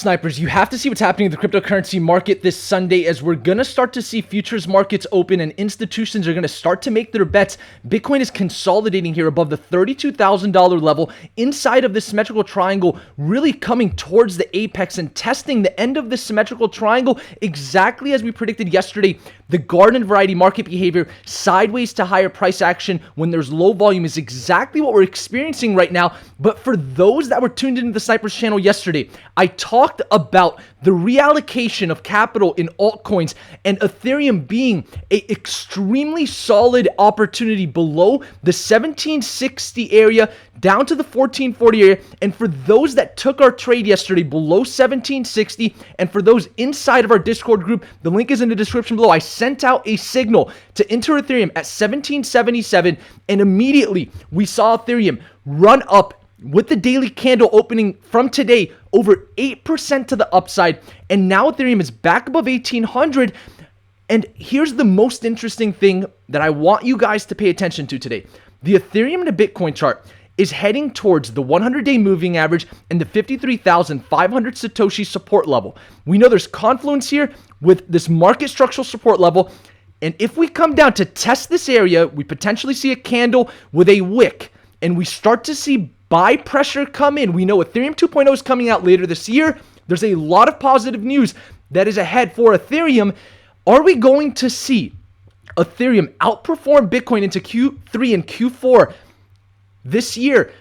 Snipers, you have to see what's happening in the cryptocurrency market this Sunday, as we're going to start to see futures markets open and institutions are going to start to make their bets. Bitcoin is consolidating here above the $32,000 level inside of this symmetrical triangle, really coming towards the apex and testing the end of this symmetrical triangle exactly as we predicted yesterday. The garden variety market behavior, sideways to higher price action when there's low volume, is exactly what we're experiencing right now. But for those that were tuned into the Snipers channel yesterday, I talked about the reallocation of capital in altcoins and Ethereum being an extremely solid opportunity below the 1760 area down to the 1440 area. And for those that took our trade yesterday below 1760, and for those inside of our Discord group, the link is in the description below. I sent out a signal to enter Ethereum at 1777, and immediately we saw Ethereum run up with the daily candle opening from today over 8% to the upside, and now Ethereum is back above 1800. And here's the most interesting thing that I want you guys to pay attention to today. The Ethereum to Bitcoin chart is heading towards the 100-day moving average and the 53,500 Satoshi support level. We know there's confluence here with this market structural support level, and if we come down to test this area, we potentially see a candle with a wick, and we start to see buy pressure come in. We know Ethereum 2.0 is coming out later this year. There's a lot of positive news that is ahead for Ethereum. Are we going to see Ethereum outperform Bitcoin into Q3 and Q4 this year?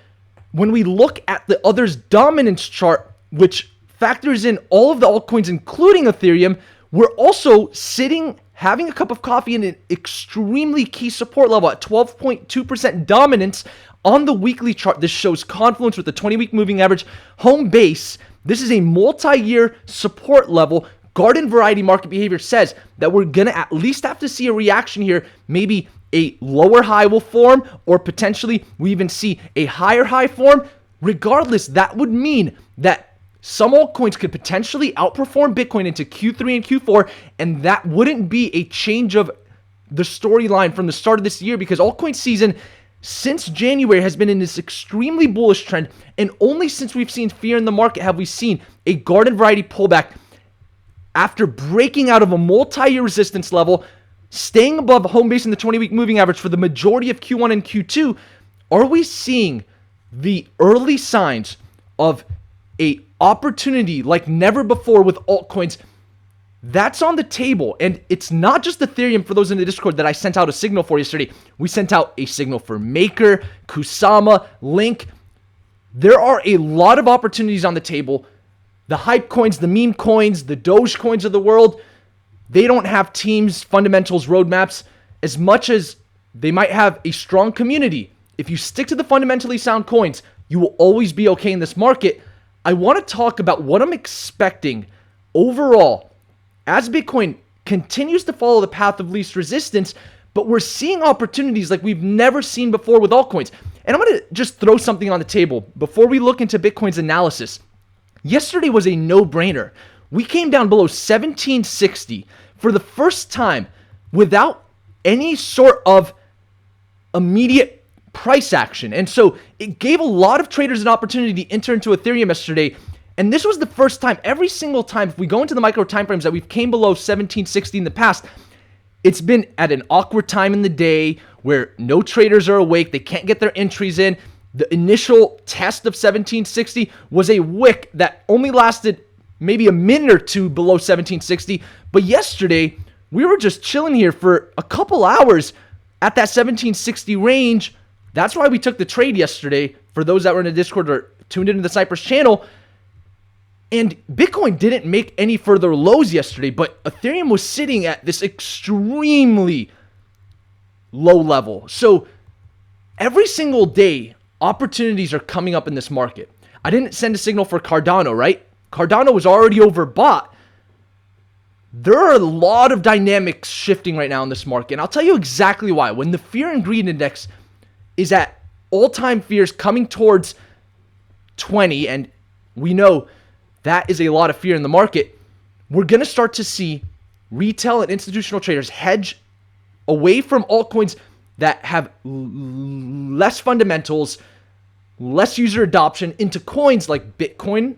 When we look at the others' dominance chart, which factors in all of the altcoins, including Ethereum, we're also sitting, having a cup of coffee in an extremely key support level at 12.2% dominance. On the weekly chart, this shows confluence with the 20-week moving average home base. This is a multi-year support level. Garden variety market behavior says that we're going to at least have to see a reaction here. Maybe a lower high will form, or potentially we even see a higher high form. Regardless, that would mean that some altcoins could potentially outperform Bitcoin into Q3 and Q4, and that wouldn't be a change of the storyline from the start of this year, because altcoin season since January has been in this extremely bullish trend, and only since we've seen fear in the market have we seen a garden variety pullback after breaking out of a multi-year resistance level, staying above home base in the 20-week moving average for the majority of Q1 and Q2. Are we seeing the early signs of a opportunity like never before with altcoins? That's on the table, and it's not just Ethereum. For those in the Discord that I sent out a signal for yesterday, we sent out a signal for Maker, Kusama, Link. There are a lot of opportunities on the table. The hype coins, the meme coins, the Doge coins of the world, they don't have teams, fundamentals, roadmaps, as much as they might have a strong community. If you stick to the fundamentally sound coins, you will always be okay in this market. I want to talk about what I'm expecting overall as Bitcoin continues to follow the path of least resistance, but we're seeing opportunities like we've never seen before with altcoins. And I'm going to just throw something on the table before we look into Bitcoin's analysis. Yesterday was a no-brainer. We came down below 1760 for the first time without any sort of immediate price action. And so it gave a lot of traders an opportunity to enter into Ethereum yesterday. And this was the first time, every single time, if we go into the micro timeframes that we've came below 1760 in the past, it's been at an awkward time in the day where no traders are awake, they can't get their entries in. The initial test of 1760 was a wick that only lasted maybe a minute or two below 1760. But yesterday, we were just chilling here for a couple hours at that 1760 range. That's why we took the trade yesterday, for those that were in the Discord or tuned into the Cypress channel. And Bitcoin didn't make any further lows yesterday, but Ethereum was sitting at this extremely low level. So every single day, opportunities are coming up in this market. I didn't send a signal for Cardano, right? Cardano was already overbought. There are a lot of dynamics shifting right now in this market, and I'll tell you exactly why. When the fear and greed index is at all-time fears coming towards 20, and we know that is a lot of fear in the market, we're going to start to see retail and institutional traders hedge away from altcoins that have less fundamentals, less user adoption, into coins like Bitcoin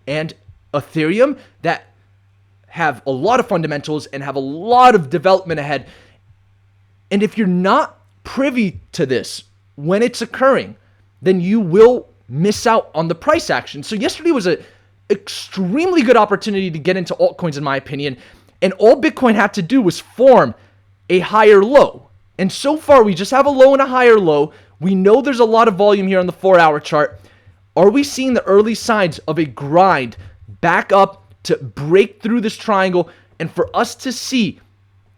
and Ethereum that have a lot of fundamentals and have a lot of development ahead. And if you're not privy to this when it's occurring, then you will miss out on the price action. So yesterday was an extremely good opportunity to get into altcoins, in my opinion. And all Bitcoin had to do was form a higher low. And so far, we just have a low and a higher low. We know there's a lot of volume here on the 4-hour chart. Are we seeing the early signs of a grind back up to break through this triangle and for us to see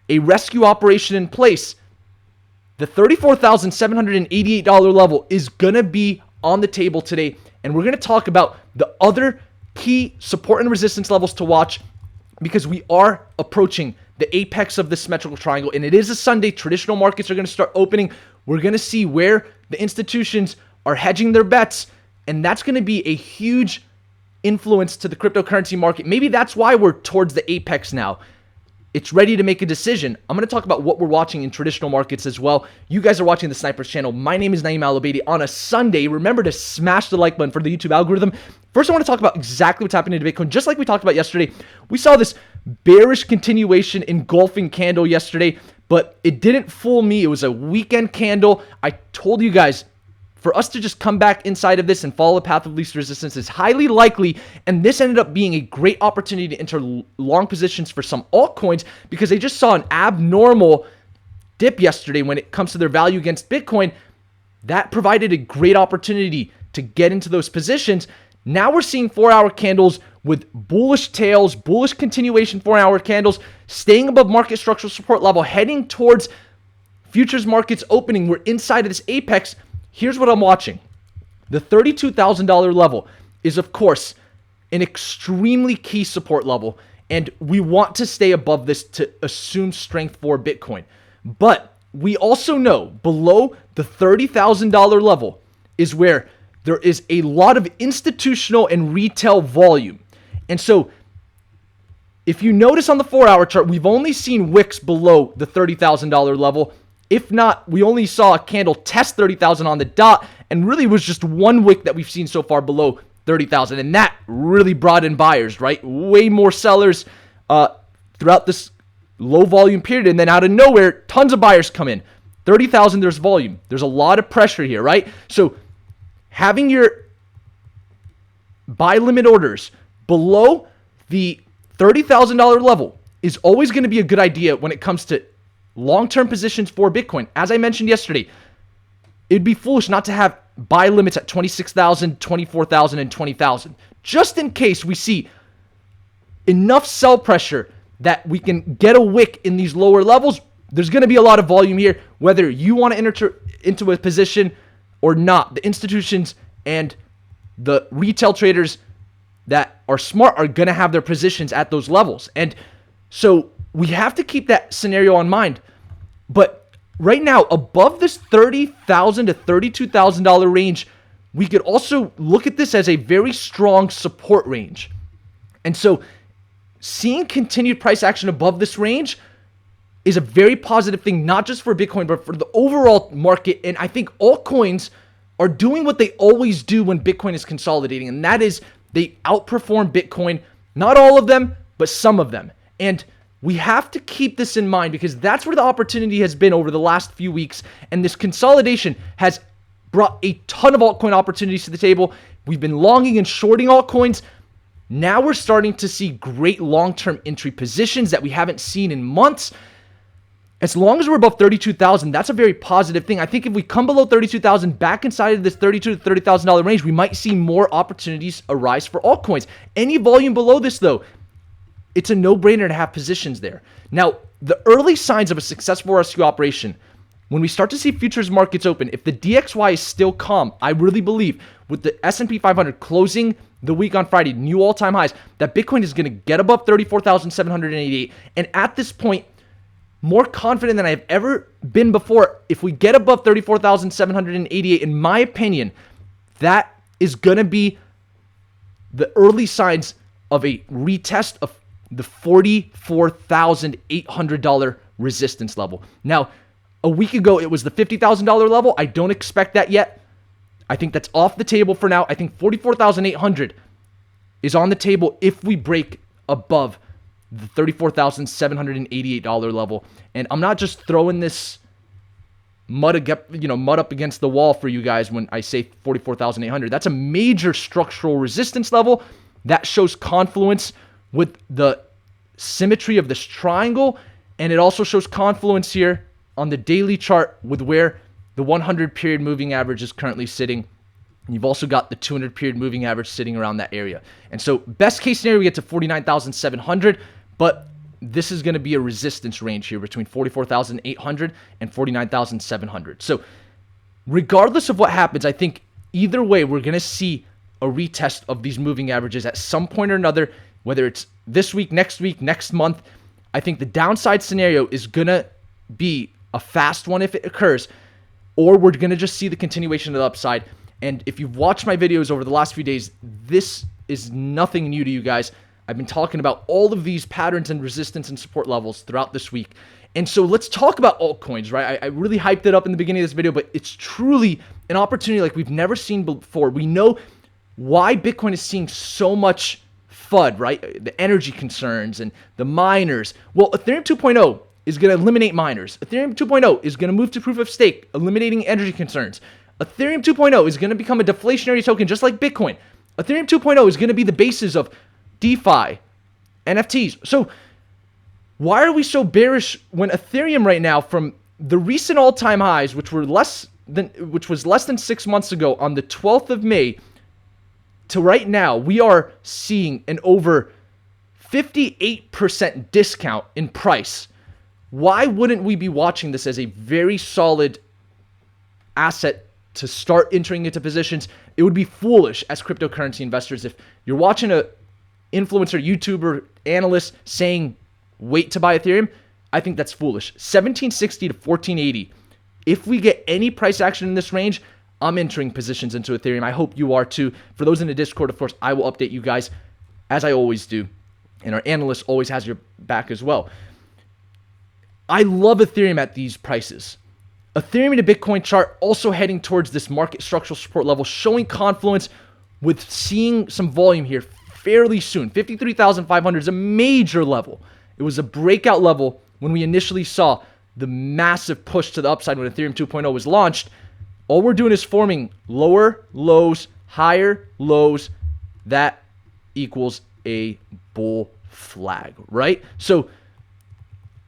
a rescue operation in place? The $34,788 level is going to be on the table today, and we're going to talk about the other key support and resistance levels to watch because we are approaching the apex of this symmetrical triangle, and it is a Sunday. Traditional markets are going to start opening. We're going to see where the institutions are hedging their bets, and that's going to be a huge influence to the cryptocurrency market. Maybe that's why we're towards the apex now. It's ready to make a decision. I'm going to talk about what we're watching in traditional markets as well. You guys are watching the Snipers channel. My name is Naeem Al-Abeidi. On a Sunday, remember to smash the like button for the YouTube algorithm. First, I want to talk about exactly what's happening to Bitcoin. Just like we talked about yesterday, we saw this bearish continuation engulfing candle yesterday, but it didn't fool me. It was a weekend candle. I told you guys, for us to just come back inside of this and follow the path of least resistance is highly likely, and this ended up being a great opportunity to enter long positions for some altcoins because they just saw an abnormal dip yesterday when it comes to their value against Bitcoin. That provided a great opportunity to get into those positions. Now we're seeing 4-hour candles with bullish tails, bullish continuation 4-hour candles, staying above market structural support level, heading towards futures markets opening. We're inside of this apex. Here's what I'm watching. The $32,000 level is, of course, an extremely key support level, and we want to stay above this to assume strength for Bitcoin. But we also know below the $30,000 level is where there is a lot of institutional and retail volume. And so if you notice on the 4-hour chart, we've only seen wicks below the $30,000 level. If not, we only saw a candle test 30,000 on the dot, and really was just one wick that we've seen so far below 30,000, and that really brought in buyers, right? Way more sellers throughout this low volume period, and then out of nowhere, tons of buyers come in. 30,000, there's volume. There's a lot of pressure here, right? So having your buy limit orders below the $30,000 level is always going to be a good idea when it comes to long-term positions for Bitcoin. As I mentioned yesterday, it'd be foolish not to have buy limits at 26,000, 24,000, and 20,000. Just in case we see enough sell pressure that we can get a wick in these lower levels, there's going to be a lot of volume here, whether you want to enter into a position or not. The institutions and the retail traders that are smart are going to have their positions at those levels. And so we have to keep that scenario in mind. But right now, above this $30,000 to $32,000 range, we could also look at this as a very strong support range. And so seeing continued price action above this range is a very positive thing, not just for Bitcoin, but for the overall market. And I think altcoins are doing what they always do when Bitcoin is consolidating, and that is they outperform Bitcoin. Not all of them, but some of them. And we have to keep this in mind because that's where the opportunity has been over the last few weeks. And this consolidation has brought a ton of altcoin opportunities to the table. We've been longing and shorting altcoins. Now we're starting to see great long-term entry positions that we haven't seen in months. As long as we're above 32,000, that's a very positive thing. I think if we come below 32,000, back inside of this $32,000 to $30,000 range, we might see more opportunities arise for altcoins. Any volume below this, though, it's a no-brainer to have positions there. Now, the early signs of a successful rescue operation, when we start to see futures markets open, if the DXY is still calm, I really believe with the S&P 500 closing the week on Friday, new all-time highs, that Bitcoin is going to get above 34,788. And at this point, more confident than I've ever been before, if we get above 34,788, in my opinion, that is going to be the early signs of a retest of the $44,800 resistance level. Now, a week ago, it was the $50,000 level. I don't expect that yet. I think that's off the table for now. I think 44,800 is on the table if we break above the $34,788 level. And I'm not just throwing this mud up against the wall for you guys when I say 44,800. That's a major structural resistance level that shows confluence with the symmetry of this triangle, and it also shows confluence here on the daily chart with where the 100 period moving average is currently sitting. And you've also got the 200 period moving average sitting around that area. And so best case scenario, we get to 49,700, but this is going to be a resistance range here between 44,800 and 49,700. So regardless of what happens, I think either way, we're going to see a retest of these moving averages at some point or another, whether it's this week, next month. I think the downside scenario is going to be a fast one if it occurs, or we're going to just see the continuation of the upside. And if you've watched my videos over the last few days, this is nothing new to you guys. I've been talking about all of these patterns and resistance and support levels throughout this week. And so let's talk about altcoins, right? I really hyped it up in the beginning of this video, but it's truly an opportunity like we've never seen before. We know why Bitcoin is seeing so much FUD, right? The energy concerns and the miners. Well, Ethereum 2.0 is going to eliminate miners. Ethereum 2.0 is going to move to proof of stake, eliminating energy concerns. Ethereum 2.0 is going to become a deflationary token just like Bitcoin. Ethereum 2.0 is going to be the basis of DeFi, NFTs. So why are we so bearish when Ethereum right now, from the recent all-time highs, which was less than 6 months ago on the 12th of May, to right now, we are seeing an over 58% discount in price. Why wouldn't we be watching this as a very solid asset to start entering into positions? It would be foolish as cryptocurrency investors if you're watching a influencer, YouTuber, analyst saying wait to buy Ethereum. I think that's foolish. 1760 to 1480. If we get any price action in this range, I'm entering positions into Ethereum. I hope you are too. For those in the Discord, of course, I will update you guys as I always do. And our analyst always has your back as well. I love Ethereum at these prices. Ethereum in a Bitcoin chart also heading towards this market structural support level, showing confluence with seeing some volume here fairly soon. 53,500 is a major level. It was a breakout level when we initially saw the massive push to the upside when Ethereum 2.0 was launched. All we're doing is forming lower lows, higher lows. That equals a bull flag, right? So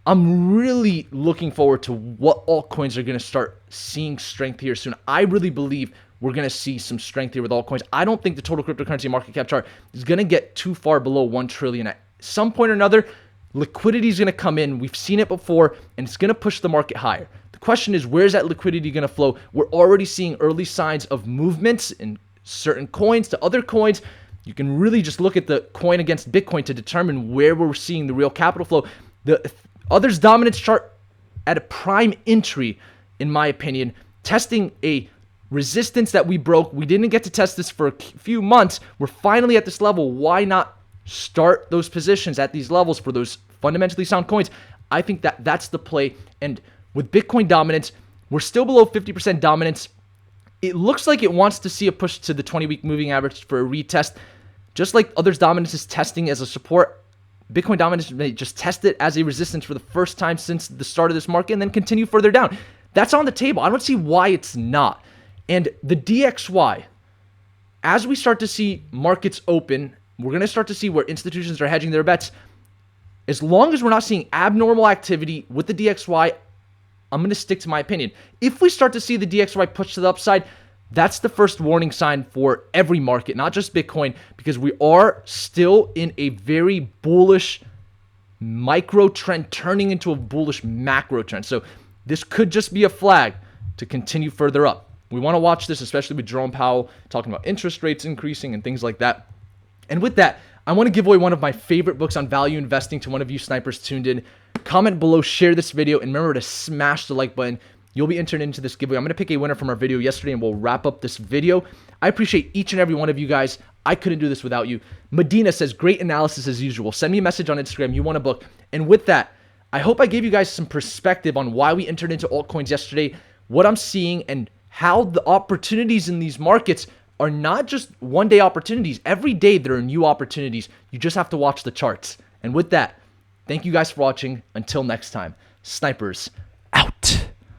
I'm really looking forward to what altcoins are going to start seeing strength here soon. I really believe we're going to see some strength here with altcoins. I don't think the total cryptocurrency market cap chart is going to get too far below 1 trillion. At some point or another, liquidity is going to come in. We've seen it before, and it's going to push the market higher. The question is, where's that liquidity going to flow? We're already seeing early signs of movements in certain coins to other coins. You can really just look at the coin against Bitcoin to determine where we're seeing the real capital flow. The others dominance chart at a prime entry, in my opinion, testing a resistance that we broke. We didn't get to test this for a few months. We're finally at this level. Why not start those positions at these levels for those fundamentally sound coins? I think that that's the play. And with Bitcoin dominance, we're still below 50% dominance. It looks like it wants to see a push to the 20-week moving average for a retest. Just like others dominance is testing as a support, Bitcoin dominance may just test it as a resistance for the first time since the start of this market and then continue further down. That's on the table. I don't see why it's not. And the DXY, as we start to see markets open, we're going to start to see where institutions are hedging their bets. As long as we're not seeing abnormal activity with the DXY, I'm going to stick to my opinion. If we start to see the DXY push to the upside, that's the first warning sign for every market, not just Bitcoin, because we are still in a very bullish micro trend turning into a bullish macro trend. So this could just be a flag to continue further up. We want to watch this, especially with Jerome Powell talking about interest rates increasing and things like that. And with that, I want to give away one of my favorite books on value investing to one of you snipers tuned in. Comment below, share this video, and remember to smash the like button. You'll be entered into this giveaway. I'm going to pick a winner from our video yesterday, and we'll wrap up this video. I appreciate each and every one of you guys. I couldn't do this without you. Medina says, great analysis as usual. Send me a message on Instagram. You want a book. And with that, I hope I gave you guys some perspective on why we entered into altcoins yesterday, what I'm seeing, and how the opportunities in these markets are not just one-day opportunities. Every day there are new opportunities. You just have to watch the charts. And with that, thank you guys for watching. Until next time, snipers